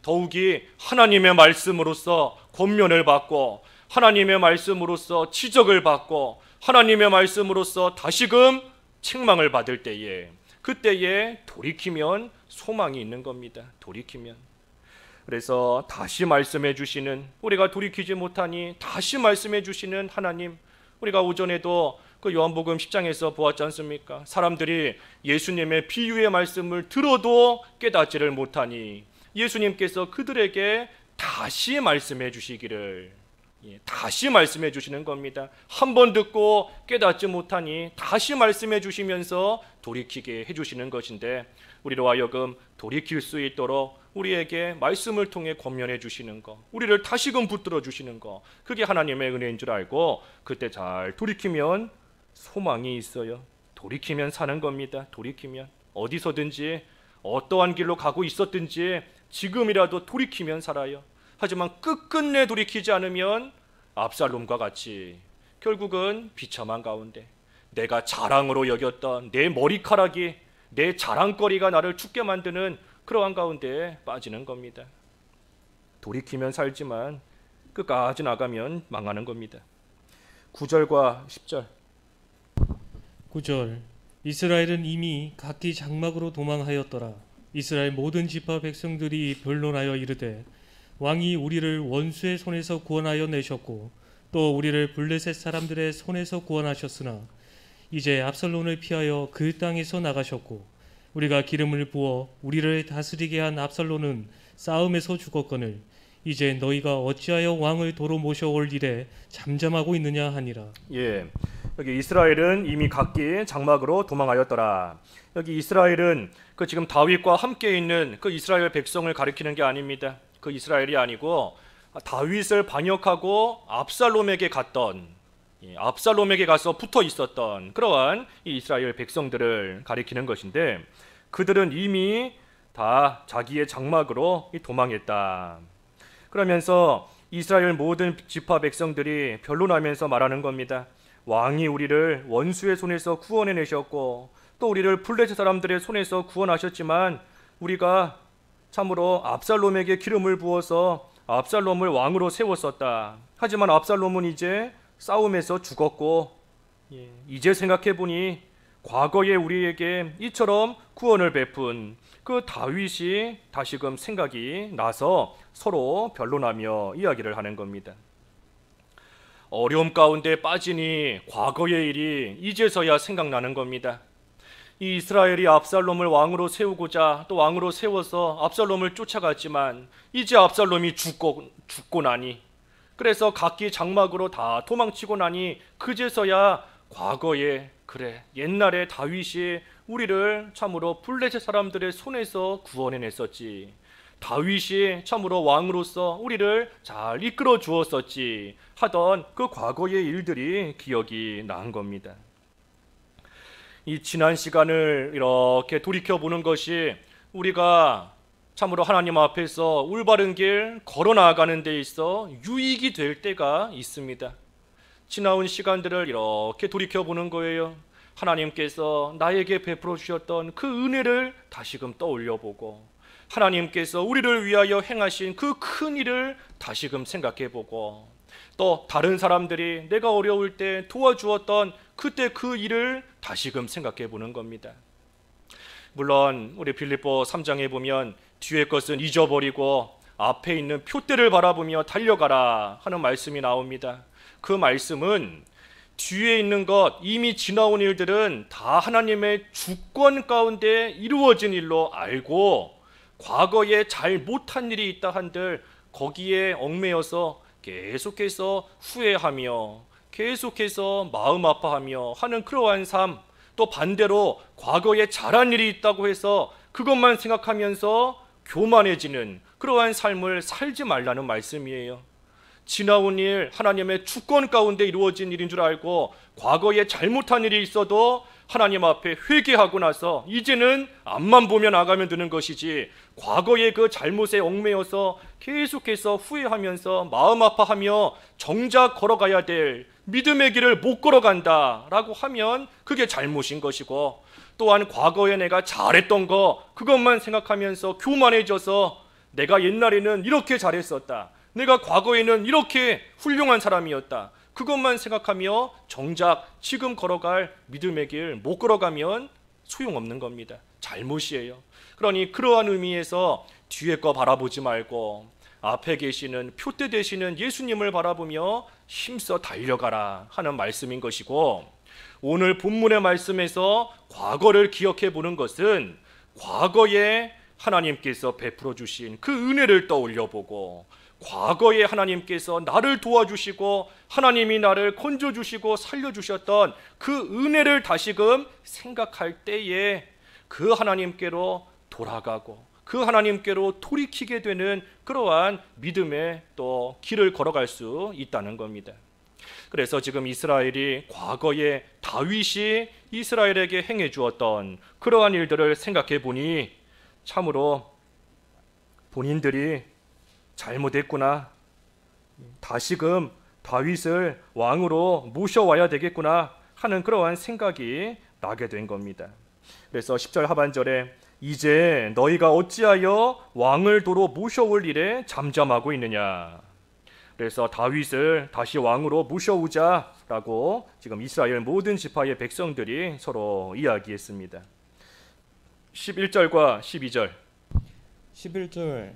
Speaker 1: 더욱이 하나님의 말씀으로서 권면을 받고 하나님의 말씀으로서 지적을 받고 하나님의 말씀으로서 다시금 책망을 받을 때에 그때에 돌이키면 소망이 있는 겁니다. 돌이키면. 그래서 다시 말씀해 주시는, 우리가 돌이키지 못하니 다시 말씀해 주시는 하나님, 우리가 오전에도 그 요한복음 10장에서 보았지 않습니까? 사람들이 예수님의 비유의 말씀을 들어도 깨닫지를 못하니 예수님께서 그들에게 다시 말씀해 주시기를, 다시 말씀해 주시는 겁니다. 한 번 듣고 깨닫지 못하니 다시 말씀해 주시면서 돌이키게 해주시는 것인데, 우리로 하여금 돌이킬 수 있도록 우리에게 말씀을 통해 권면해 주시는 것, 우리를 다시금 붙들어 주시는 것, 그게 하나님의 은혜인 줄 알고 그때 잘 돌이키면 소망이 있어요. 돌이키면 사는 겁니다. 돌이키면 어디서든지 어떠한 길로 가고 있었든지 지금이라도 돌이키면 살아요. 하지만 끝끝내 돌이키지 않으면 압살롬과 같이 결국은 비참한 가운데 내가 자랑으로 여겼던 내 머리카락이, 내 자랑거리가 나를 죽게 만드는 그러한 가운데에 빠지는 겁니다. 돌이키면 살지만 끝까지 나가면 망하는 겁니다. 9절과 10절.
Speaker 3: 9절. 이스라엘은 이미 각기 장막으로 도망하였더라. 이스라엘 모든 지파 백성들이 변론하여 이르되 왕이 우리를 원수의 손에서 구원하여 내셨고 또 우리를 블레셋 사람들의 손에서 구원하셨으나 이제 압살롬을 피하여 그 땅에서 나가셨고 우리가 기름을 부어 우리를 다스리게 한 압살롬은 싸움에서 죽었거늘 이제 너희가 어찌하여 왕을 도로 모셔올 일에 잠잠하고 있느냐 하니라.
Speaker 1: 여기 이스라엘은 이미 각기 장막으로 도망하였더라. 여기 이스라엘은 그 지금 다윗과 함께 있는 그 이스라엘 백성을 가리키는 게 아닙니다. 그 이스라엘이 아니고 다윗을 반역하고 압살롬에게 갔던, 압살롬에게 가서 붙어 있었던 그러한 이 이스라엘 백성들을 가리키는 것인데, 그들은 이미 다 자기의 장막으로 도망했다. 그러면서 이스라엘 모든 지파 백성들이 변론하면서 말하는 겁니다. 왕이 우리를 원수의 손에서 구원해 내셨고 또 우리를 블레셋 사람들의 손에서 구원하셨지만 우리가 참으로 압살롬에게 기름을 부어서 압살롬을 왕으로 세웠었다. 하지만 압살롬은 이제 싸움에서 죽었고 이제 생각해보니 과거에 우리에게 이처럼 구원을 베푼 그 다윗이 다시금 생각이 나서 서로 변론하며 이야기를 하는 겁니다. 어려움 가운데 빠지니 과거의 일이 이제서야 생각나는 겁니다. 이 이스라엘이 압살롬을 왕으로 세우고자 또 왕으로 세워서 압살롬을 쫓아갔지만 이제 압살롬이 죽고 나니, 그래서 각기 장막으로 다 도망치고 나니 그제서야 과거에, 그래 옛날에 다윗이 우리를 참으로 블레셋 사람들의 손에서 구원해냈었지, 다윗이 참으로 왕으로서 우리를 잘 이끌어 주었었지 하던 그 과거의 일들이 기억이 난 겁니다. 이 지난 시간을 이렇게 돌이켜보는 것이 우리가 참으로 하나님 앞에서 올바른 길 걸어 나아가는 데 있어 유익이 될 때가 있습니다. 지나온 시간들을 이렇게 돌이켜보는 거예요. 하나님께서 나에게 베풀어 주셨던 그 은혜를 다시금 떠올려보고 하나님께서 우리를 위하여 행하신 그 큰 일을 다시금 생각해보고 또 다른 사람들이 내가 어려울 때 도와주었던 그때 그 일을 다시금 생각해보는 겁니다. 물론 우리 빌립보 3장에 보면 뒤의 것은 잊어버리고 앞에 있는 표대를 바라보며 달려가라 하는 말씀이 나옵니다. 그 말씀은 뒤에 있는 것, 이미 지나온 일들은 다 하나님의 주권 가운데 이루어진 일로 알고 과거에 잘 못한 일이 있다 한들 거기에 얽매여서 계속해서 후회하며 계속해서 마음 아파하며 하는 그러한 삶, 또 반대로 과거에 잘한 일이 있다고 해서 그것만 생각하면서 교만해지는 그러한 삶을 살지 말라는 말씀이에요. 지나온 일, 하나님의 주권 가운데 이루어진 일인 줄 알고 과거에 잘못한 일이 있어도 하나님 앞에 회개하고 나서 이제는 앞만 보며 나가면 되는 것이지, 과거의 그 잘못에 얽매여서 계속해서 후회하면서 마음 아파하며 정작 걸어가야 될 믿음의 길을 못 걸어간다 라고 하면 그게 잘못인 것이고, 또한 과거에 내가 잘했던 거 그것만 생각하면서 교만해져서 내가 옛날에는 이렇게 잘했었다. 내가 과거에는 이렇게 훌륭한 사람이었다. 그것만 생각하며 정작 지금 걸어갈 믿음의 길 못 걸어가면 소용없는 겁니다. 잘못이에요. 그러니 그러한 의미에서 뒤에 거 바라보지 말고 앞에 계시는 표대 되시는 예수님을 바라보며 힘써 달려가라 하는 말씀인 것이고, 오늘 본문의 말씀에서 과거를 기억해 보는 것은 과거에 하나님께서 베풀어 주신 그 은혜를 떠올려 보고, 과거에 하나님께서 나를 도와주시고 하나님이 나를 건져주시고 살려주셨던 그 은혜를 다시금 생각할 때에 그 하나님께로 돌아가고 그 하나님께로 돌이키게 되는 그러한 믿음의 또 길을 걸어갈 수 있다는 겁니다. 그래서 지금 이스라엘이 과거에 다윗이 이스라엘에게 행해 주었던 그러한 일들을 생각해 보니 참으로 본인들이 잘못했구나, 다시금 다윗을 왕으로 모셔와야 되겠구나 하는 그러한 생각이 나게 된 겁니다. 그래서 10절 하반절에 이제 너희가 어찌하여 왕을 도로 모셔올 일에 잠잠하고 있느냐. 그래서 다윗을 다시 왕으로 모셔오자라고 지금 이스라엘 모든 지파의 백성들이 서로 이야기했습니다. 11절과 12절
Speaker 2: 11절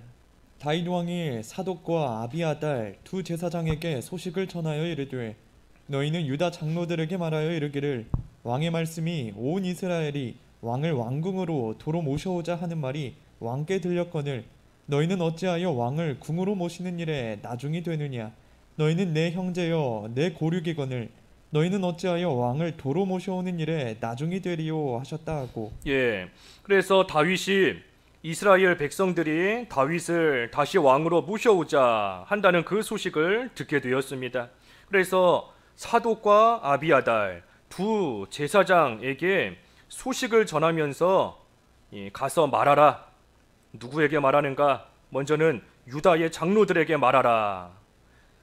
Speaker 2: 다윗 왕이 사독과 아비아달 두 제사장에게 소식을 전하여 이르되 너희는 유다 장로들에게 말하여 이르기를 왕의 말씀이 온 이스라엘이 왕을 왕궁으로 도로 모셔오자 하는 말이 왕께 들렸거늘 너희는 어찌하여 왕을 궁으로 모시는 일에 나중이 되느냐. 너희는 내 형제여 내 고륙이거늘 너희는 어찌하여 왕을 도로 모셔오는 일에 나중이 되리요 하셨다 하고.
Speaker 1: 그래서 다윗이 이스라엘 백성들이 다윗을 다시 왕으로 모셔오자 한다는 그 소식을 듣게 되었습니다. 그래서 사독과 아비아달 두 제사장에게 소식을 전하면서 가서 말하라. 누구에게 말하는가? 먼저는 유다의 장로들에게 말하라.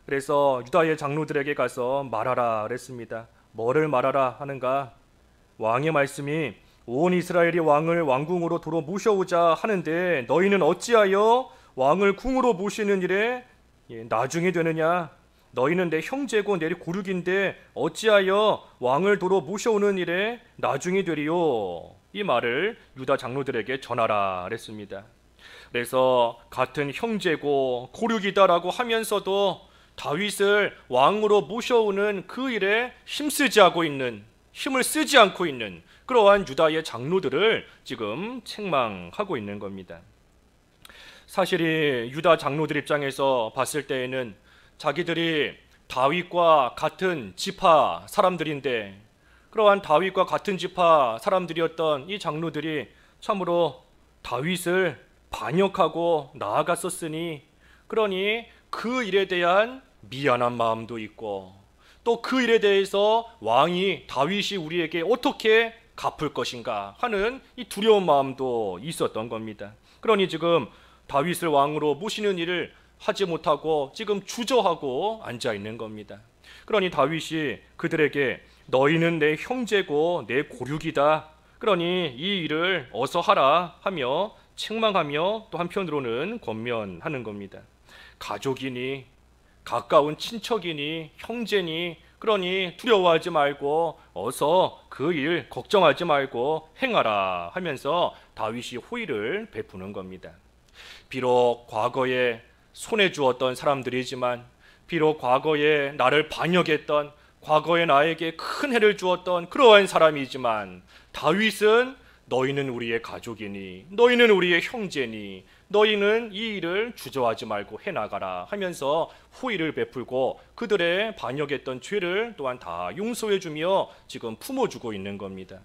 Speaker 1: 그래서 유다의 장로들에게 가서 말하라 그랬습니다. 뭐를 말하라 하는가? 왕의 말씀이 온 이스라엘이 왕을 왕궁으로 도로 모셔오자 하는데 너희는 어찌하여 왕을 궁으로 모시는 일에 나중이 되느냐? 너희는 내 형제고 내 고륙인데 어찌하여 왕을 도로 모셔오는 일에 나중이 되리요? 이 말을 유다 장로들에게 전하라 그랬습니다. 그래서 같은 형제고 고륙이다라고 하면서도 다윗을 왕으로 모셔오는 그 일에 힘을 쓰지 않고 있는 그러한 유다의 장로들을 지금 책망하고 있는 겁니다. 사실이 유다 장로들 입장에서 봤을 때에는 자기들이 다윗과 같은 지파 사람들인데 그러한 다윗과 같은 지파 사람들이었던 이 장로들이 참으로 다윗을 반역하고 나아갔었으니 그러니 그 일에 대한 미안한 마음도 있고 또 그 일에 대해서 왕이 다윗이 우리에게 어떻게 갚을 것인가 하는 이 두려운 마음도 있었던 겁니다. 그러니 지금 다윗을 왕으로 모시는 일을 하지 못하고 지금 주저하고 앉아 있는 겁니다. 그러니 다윗이 그들에게 너희는 내 형제고 내 고륙이다. 그러니 이 일을 어서 하라 하며 책망하며 또 한편으로는 권면하는 겁니다. 가족이니 가까운 친척이니 형제니 그러니 두려워하지 말고 어서 그 일 걱정하지 말고 행하라 하면서 다윗이 호의를 베푸는 겁니다. 비록 과거에 손해주었던 사람들이지만 비록 과거에 나를 반역했던 과거에 나에게 큰 해를 주었던 그러한 사람이지만 다윗은 너희는 우리의 가족이니 너희는 우리의 형제니 너희는 이 일을 주저하지 말고 해나가라 하면서 호의를 베풀고 그들의 반역했던 죄를 또한 다 용서해주며 지금 품어주고 있는 겁니다.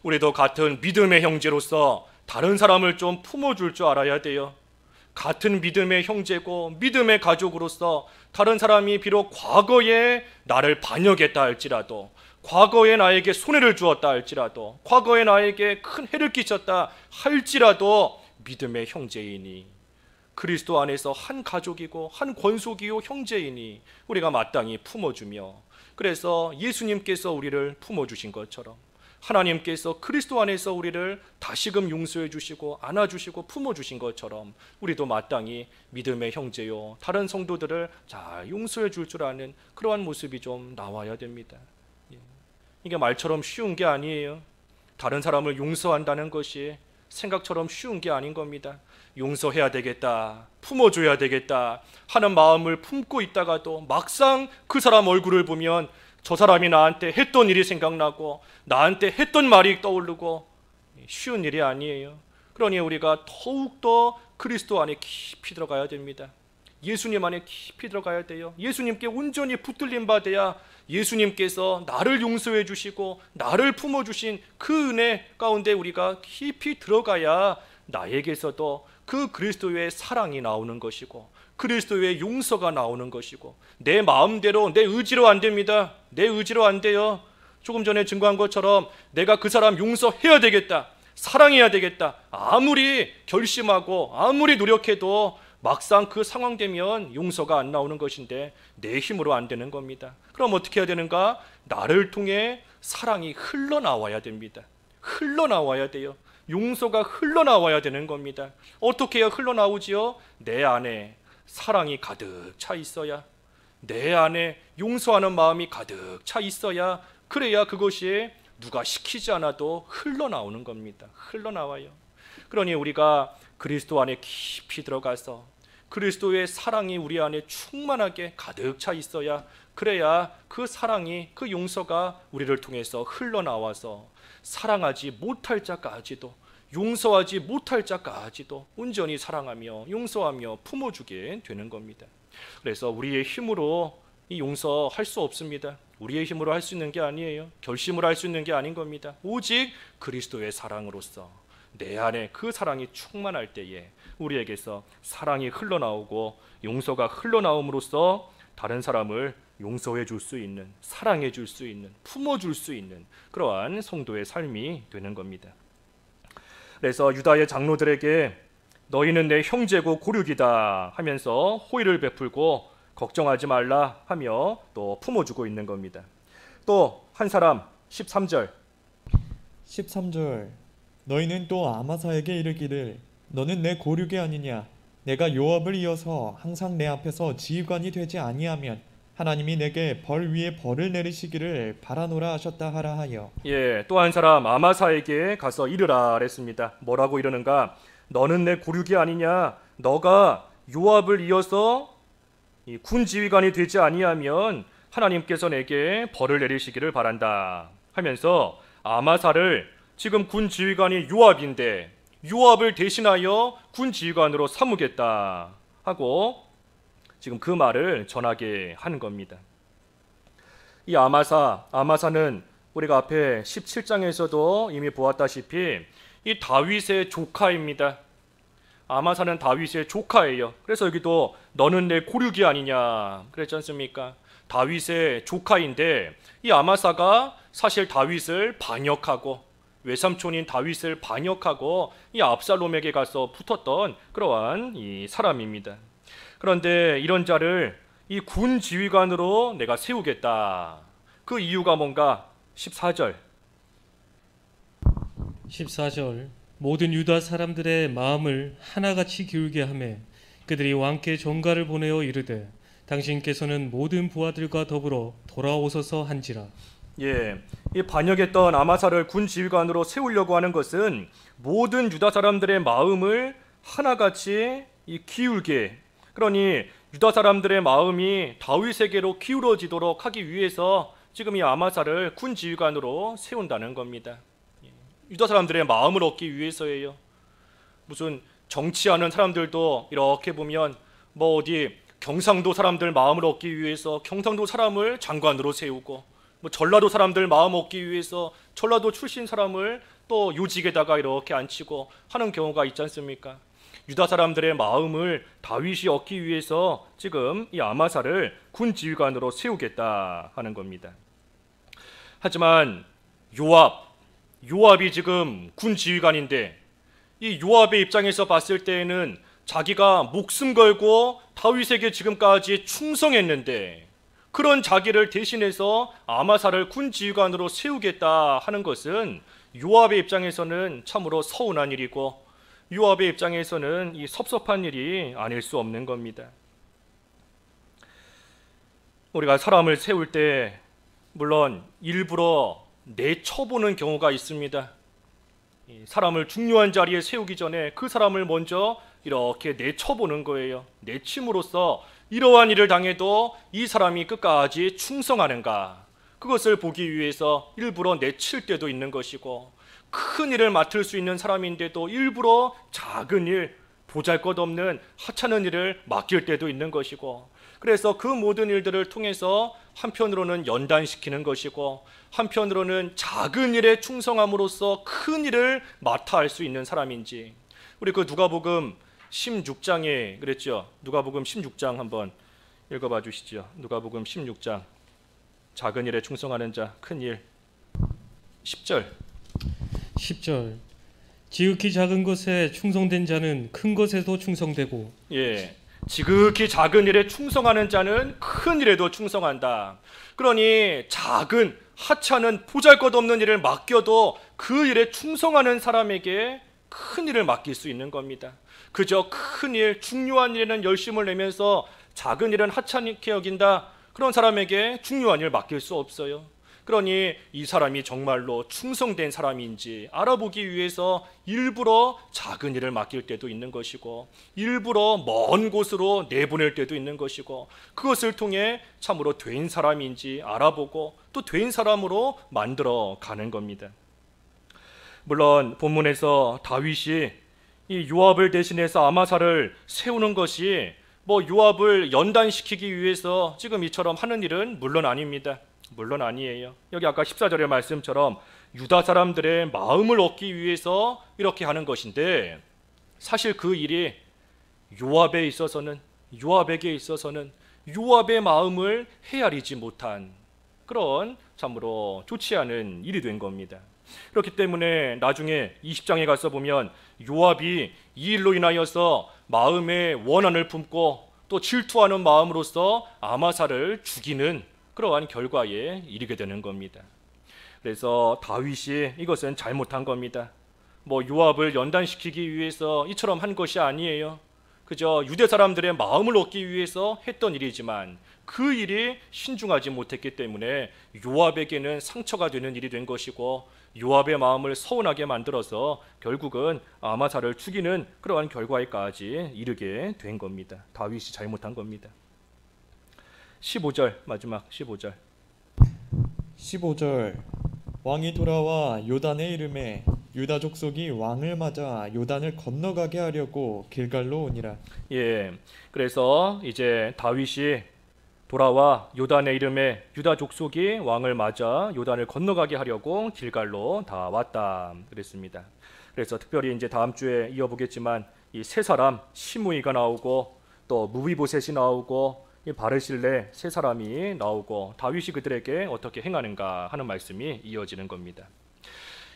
Speaker 1: 우리도 같은 믿음의 형제로서 다른 사람을 좀 품어줄 줄 알아야 돼요. 같은 믿음의 형제고 믿음의 가족으로서 다른 사람이 비록 과거에 나를 반역했다 할지라도 과거에 나에게 손해를 주었다 할지라도 과거에 나에게 큰 해를 끼쳤다 할지라도 믿음의 형제이니 그리스도 안에서 한 가족이고 한 권속이요 형제이니 우리가 마땅히 품어주며 그래서 예수님께서 우리를 품어주신 것처럼 하나님께서 그리스도 안에서 우리를 다시금 용서해 주시고 안아주시고 품어주신 것처럼 우리도 마땅히 믿음의 형제요 다른 성도들을 잘 용서해 줄 아는 그러한 모습이 좀 나와야 됩니다. 이게 말처럼 쉬운 게 아니에요. 다른 사람을 용서한다는 것이 생각처럼 쉬운 게 아닌 겁니다. 용서해야 되겠다, 품어줘야 되겠다 하는 마음을 품고 있다가도 막상 그 사람 얼굴을 보면 저 사람이 나한테 했던 일이 생각나고 나한테 했던 말이 떠오르고 쉬운 일이 아니에요. 그러니 우리가 더욱더 그리스도 안에 깊이 들어가야 됩니다. 예수님 안에 깊이 들어가야 돼요. 예수님께 온전히 붙들림 받아야 예수님께서 나를 용서해 주시고 나를 품어주신 그 은혜 가운데 우리가 깊이 들어가야 나에게서도 그 그리스도의 사랑이 나오는 것이고 그리스도의 용서가 나오는 것이고 내 마음대로 내 의지로 안 됩니다. 내 의지로 안 돼요. 조금 전에 증거한 것처럼 내가 그 사람 용서해야 되겠다, 사랑해야 되겠다 아무리 결심하고 아무리 노력해도 막상 그 상황 되면 용서가 안 나오는 것인데 내 힘으로 안 되는 겁니다. 그럼 어떻게 해야 되는가? 나를 통해 사랑이 흘러나와야 됩니다. 흘러나와야 돼요. 용서가 흘러나와야 되는 겁니다. 어떻게 해야 흘러나오지요? 내 안에 사랑이 가득 차 있어야, 내 안에 용서하는 마음이 가득 차 있어야, 그래야 그것이 누가 시키지 않아도 흘러나오는 겁니다. 흘러나와요. 그러니 우리가 그리스도 안에 깊이 들어가서 그리스도의 사랑이 우리 안에 충만하게 가득 차 있어야, 그래야 그 사랑이, 그 용서가 우리를 통해서 흘러나와서 사랑하지 못할 자까지도, 용서하지 못할 자까지도 온전히 사랑하며 용서하며 품어주게 되는 겁니다. 그래서 우리의 힘으로 이 용서할 수 없습니다. 우리의 힘으로 할 수 있는 게 아니에요. 결심으로 할 수 있는 게 아닌 겁니다. 오직 그리스도의 사랑으로서 내 안에 그 사랑이 충만할 때에 우리에게서 사랑이 흘러나오고 용서가 흘러나옴으로써 다른 사람을 용서해 줄 수 있는, 사랑해 줄 수 있는, 품어줄 수 있는 그러한 성도의 삶이 되는 겁니다. 그래서 유다의 장로들에게 너희는 내 형제고 고륙이다 하면서 호의를 베풀고 걱정하지 말라 하며 또 품어주고 있는 겁니다. 또 한 사람 13절
Speaker 2: 너희는 또 아마사에게 이르기를 너는 내 고륙이 아니냐 내가 요압을 이어서 항상 내 앞에서 지휘관이 되지 아니하면 하나님이 내게 벌 위에 벌을 내리시기를 바라노라 하셨다 하라 하여.
Speaker 1: 또 한 사람 아마사에게 가서 이르라 그랬습니다. 뭐라고 이러는가? 너는 내 고륙이 아니냐? 너가 요압을 이어서 이 군 지휘관이 되지 아니하면 하나님께서 내게 벌을 내리시기를 바란다 하면서 아마사를, 지금 군 지휘관이 요압인데 요압을 대신하여 군 지휘관으로 삼으겠다 하고 지금 그 말을 전하게 하는 겁니다. 이 아마사는 우리가 앞에 17장에서도 이미 보았다시피 이 다윗의 조카입니다. 아마사는 다윗의 조카예요. 그래서 여기도 너는 내 고륙이 아니냐 그랬지 않습니까? 다윗의 조카인데 이 아마사가 사실 다윗을 반역하고 외삼촌인 다윗을 반역하고 이 압살롬에게 가서 붙었던 그러한 이 사람입니다. 그런데 이런 자를 이 군 지휘관으로 내가 세우겠다. 그 이유가 뭔가? 14절
Speaker 3: 모든 유다 사람들의 마음을 하나같이 기울게 하매 그들이 왕께 종가를 보내어 이르되 당신께서는 모든 부하들과 더불어 돌아오소서 한지라.
Speaker 1: 이 반역했던 아마사를 군 지휘관으로 세우려고 하는 것은 모든 유다 사람들의 마음을 하나같이 기울게, 그러니 유다 사람들의 마음이 다윗에게로 기울어지도록 하기 위해서 지금 이 아마사를 군 지휘관으로 세운다는 겁니다. 유다 사람들의 마음을 얻기 위해서예요. 무슨 정치하는 사람들도 이렇게 보면 뭐 어디 경상도 사람들 마음을 얻기 위해서 경상도 사람을 장관으로 세우고, 뭐 전라도 사람들 마음 얻기 위해서 전라도 출신 사람을 또 요직에다가 이렇게 앉히고 하는 경우가 있지 않습니까? 유다 사람들의 마음을 다윗이 얻기 위해서 지금 이 아마사를 군 지휘관으로 세우겠다 하는 겁니다. 하지만 요압이 지금 군 지휘관인데 이 요압의 입장에서 봤을 때에는 자기가 목숨 걸고 다윗에게 지금까지 충성했는데 그런 자기를 대신해서 아마사를 군 지휘관으로 세우겠다 하는 것은 요압의 입장에서는 참으로 서운한 일이고 요압의 입장에서는 이 섭섭한 일이 아닐 수 없는 겁니다. 우리가 사람을 세울 때 물론 일부러 내쳐보는 경우가 있습니다. 사람을 중요한 자리에 세우기 전에 그 사람을 먼저 이렇게 내쳐보는 거예요. 내침으로써 이러한 일을 당해도 이 사람이 끝까지 충성하는가, 그것을 보기 위해서 일부러 내칠 때도 있는 것이고, 큰 일을 맡을 수 있는 사람인데도 일부러 작은 일, 보잘것없는 하찮은 일을 맡길 때도 있는 것이고, 그래서 그 모든 일들을 통해서 한편으로는 연단시키는 것이고 한편으로는 작은 일에 충성함으로써 큰 일을 맡아 할 수 있는 사람인지, 우리 그 누가복음 16장에 그랬죠. 누가복음 16장 한번 읽어봐 주시죠. 누가복음 16장 작은 일에 충성하는 자, 큰 일. 10절.
Speaker 3: 지극히 작은 것에 충성된 자는 큰 것에도 충성되고.
Speaker 1: 예, 지극히 작은 일에 충성하는 자는 큰 일에도 충성한다. 그러니 작은 하찮은 보잘것없는 일을 맡겨도 그 일에 충성하는 사람에게 큰 일을 맡길 수 있는 겁니다. 그저 큰 일, 중요한 일에는 열심을 내면서 작은 일은 하찮게 여긴다, 그런 사람에게 중요한 일을 맡길 수 없어요. 그러니 이 사람이 정말로 충성된 사람인지 알아보기 위해서 일부러 작은 일을 맡길 때도 있는 것이고 일부러 먼 곳으로 내보낼 때도 있는 것이고, 그것을 통해 참으로 된 사람인지 알아보고 또 된 사람으로 만들어 가는 겁니다. 물론 본문에서 다윗이 이 요압을 대신해서 아마사를 세우는 것이 요압을 연단시키기 위해서 지금 이처럼 하는 일은 물론 아닙니다. 물론 아니에요. 여기 아까 14절의 말씀처럼 유다 사람들의 마음을 얻기 위해서 이렇게 하는 것인데, 사실 그 일이 요압에게 있어서는 요압의 마음을 헤아리지 못한 그런 참으로 좋지 않은 일이 된 겁니다. 그렇기 때문에 나중에 20장에 가서 보면 요압이 이 일로 인하여서 마음에 원한을 품고 또 질투하는 마음으로서 아마사를 죽이는 그러한 결과에 이르게 되는 겁니다. 그래서 다윗이 이것은 잘못한 겁니다. 요압을 연단시키기 위해서 이처럼 한 것이 아니에요. 그저 유대 사람들의 마음을 얻기 위해서 했던 일이지만 그 일이 신중하지 못했기 때문에 요압에게는 상처가 되는 일이 된 것이고 요압의 마음을 서운하게 만들어서 결국은 아마사를 죽이는 그러한 결과에까지 이르게 된 겁니다. 다윗이 잘못한 겁니다. 15절, 마지막 15절.
Speaker 2: 15절. 왕이 돌아와 요단에 이르매 유다 족속이 왕을 맞아 요단을 건너가게 하려고 길갈로 오니라.
Speaker 1: 예, 그래서 이제 다윗이 돌아와 요단에 이르매 유다 족속이 왕을 맞아 요단을 건너가게 하려고 길갈로 다 왔다 그랬습니다. 그래서 특별히 이제 다음 주에 이어보겠지만 이 세 사람 시므이가 나오고 또 무비보셋이 나오고 이 바르실레 세 사람이 나오고 다윗이 그들에게 어떻게 행하는가 하는 말씀이 이어지는 겁니다.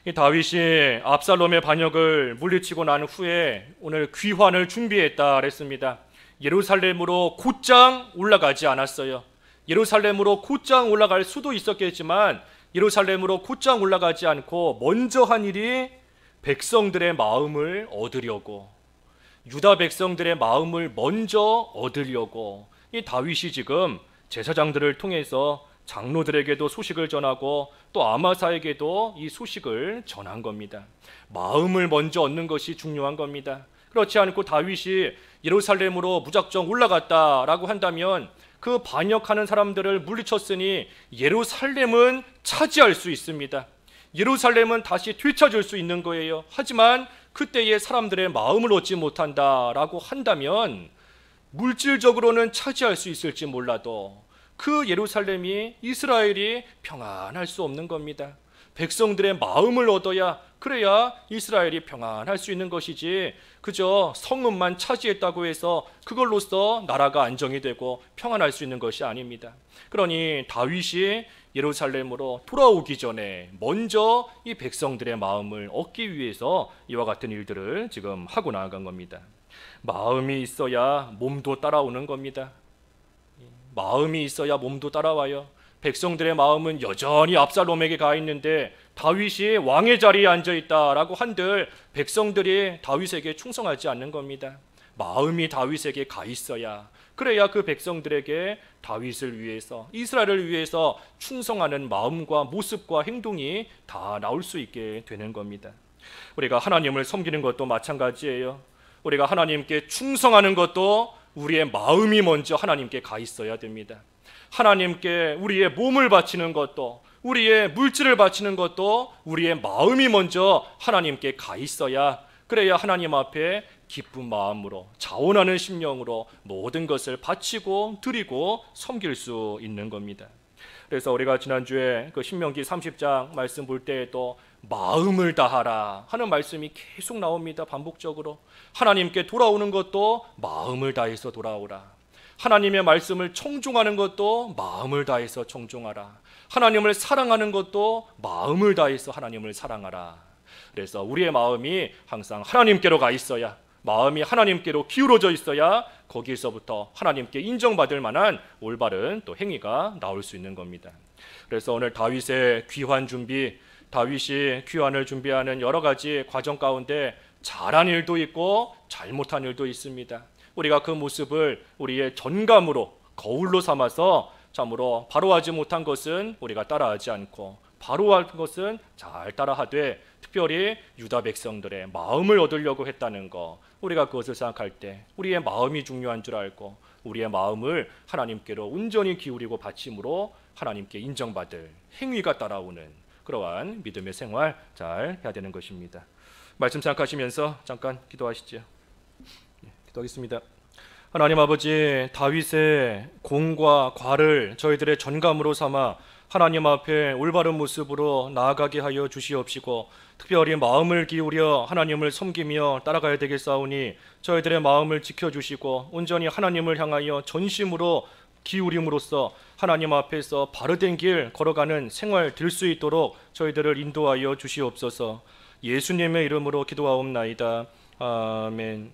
Speaker 1: 이 다윗이 압살롬의 반역을 물리치고 난 후에 오늘 귀환을 준비했다 그랬습니다. 예루살렘으로 곧장 올라가지 않았어요. 예루살렘으로 곧장 올라갈 수도 있었겠지만 예루살렘으로 곧장 올라가지 않고 먼저 한 일이 백성들의 마음을 얻으려고, 유다 백성들의 마음을 먼저 얻으려고 이 다윗이 지금 제사장들을 통해서 장로들에게도 소식을 전하고 또 아마사에게도 이 소식을 전한 겁니다. 마음을 먼저 얻는 것이 중요한 겁니다. 그렇지 않고 다윗이 예루살렘으로 무작정 올라갔다라고 한다면 그 반역하는 사람들을 물리쳤으니 예루살렘은 차지할 수 있습니다. 예루살렘은 다시 되찾을 수 있는 거예요. 하지만 그때의 사람들의 마음을 얻지 못한다라고 한다면 물질적으로는 차지할 수 있을지 몰라도 그 예루살렘이, 이스라엘이 평안할 수 없는 겁니다. 백성들의 마음을 얻어야, 그래야 이스라엘이 평안할 수 있는 것이지 그저 성읍만 차지했다고 해서 그걸로써 나라가 안정이 되고 평안할 수 있는 것이 아닙니다. 그러니 다윗이 예루살렘으로 돌아오기 전에 먼저 이 백성들의 마음을 얻기 위해서 이와 같은 일들을 지금 하고 나아간 겁니다. 마음이 있어야 몸도 따라오는 겁니다. 마음이 있어야 몸도 따라와요. 백성들의 마음은 여전히 압살롬에게 가 있는데 다윗이 왕의 자리에 앉아 있다라고 한들 백성들이 다윗에게 충성하지 않는 겁니다. 마음이 다윗에게 가 있어야, 그래야 그 백성들에게 다윗을 위해서, 이스라엘을 위해서 충성하는 마음과 모습과 행동이 다 나올 수 있게 되는 겁니다. 우리가 하나님을 섬기는 것도 마찬가지예요. 우리가 하나님께 충성하는 것도 우리의 마음이 먼저 하나님께 가 있어야 됩니다. 하나님께 우리의 몸을 바치는 것도, 우리의 물질을 바치는 것도 우리의 마음이 먼저 하나님께 가 있어야, 그래야 하나님 앞에 기쁜 마음으로, 자원하는 심령으로 모든 것을 바치고 드리고 섬길 수 있는 겁니다. 그래서 우리가 지난주에 그 신명기 30장 말씀 볼 때에도 마음을 다하라 하는 말씀이 계속 나옵니다. 반복적으로. 하나님께 돌아오는 것도 마음을 다해서 돌아오라. 하나님의 말씀을 청종하는 것도 마음을 다해서 청종하라. 하나님을 사랑하는 것도 마음을 다해서 하나님을 사랑하라. 그래서 우리의 마음이 항상 하나님께로 가 있어야, 마음이 하나님께로 기울어져 있어야 거기에서부터 하나님께 인정받을 만한 올바른 또 행위가 나올 수 있는 겁니다. 그래서 오늘 다윗의 귀환 준비, 다윗이 귀환을 준비하는 여러 가지 과정 가운데 잘한 일도 있고 잘못한 일도 있습니다. 우리가 그 모습을 우리의 전감으로, 거울로 삼아서 참으로 바로 하지 못한 것은 우리가 따라하지 않고 바로 한 것은 잘 따라하되, 특별히 유다 백성들의 마음을 얻으려고 했다는 것, 우리가 그것을 생각할 때 우리의 마음이 중요한 줄 알고 우리의 마음을 하나님께로 온전히 기울이고 바침으로 하나님께 인정받을 행위가 따라오는 그러한 믿음의 생활 잘 해야 되는 것입니다. 말씀 생각하시면서 잠깐 기도하시죠. 기도하겠습니다. 하나님 아버지, 다윗의 공과 과를 저희들의 전감으로 삼아 하나님 앞에 올바른 모습으로 나아가게 하여 주시옵시고, 특별히 마음을 기울여 하나님을 섬기며 따라가야 되겠사오니 저희들의 마음을 지켜주시고 온전히 하나님을 향하여 전심으로 기울임으로써 하나님 앞에서 바르된 길 걸어가는 생활 될 수 있도록 저희들을 인도하여 주시옵소서. 예수님의 이름으로 기도하옵나이다. 아멘.